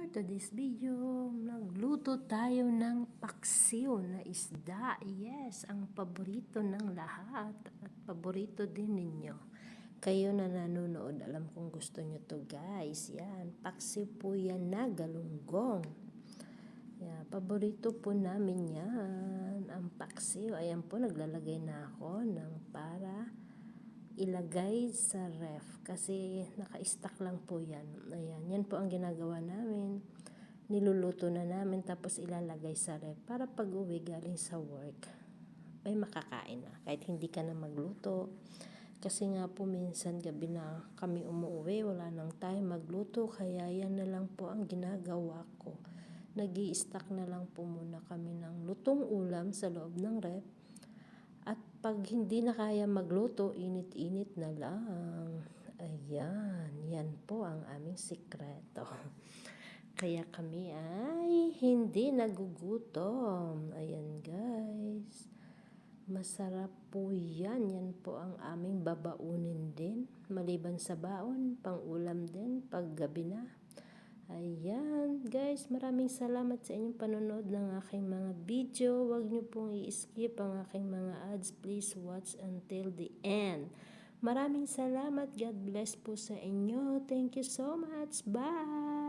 For today's video, nagluto tayo ng paksiw na isda. Yes, ang paborito ng lahat at paborito din ninyo. Kayo na nanonood, alam kong gusto nyo to guys. Yan, paksiw po yan na galunggong. Yan, paborito po namin yan, ang paksiw. Ayan po, naglalagay na ako ng para ilagay sa ref kasi naka-stack lang po yan. Ayan, yan po ang ginagawa namin. Niluluto na namin tapos ilalagay sa ref para pag uwi galing sa work ay makakain na kahit hindi ka na magluto. Kasi nga po minsan gabi na kami umuwi, wala nang time magluto, kaya yan na lang po ang ginagawa ko. Nag-i-stack na lang po muna kami ng lutong ulam sa loob ng ref. At pag hindi na kaya magluto, init-init na lang. Ayan, yan po ang aming sikreto. Kaya kami ay hindi nagugutom. Ayan guys. Masarap po yan. Yan po ang aming babaunin din. Maliban sa baon, pang ulam din pag gabi na. Ayan guys, maraming salamat sa inyong panonood ng aking mga video. Huwag nyo pong i-skip ang aking mga ads. Please watch until the end. Maraming salamat. God bless po sa inyo. Thank you so much. Bye!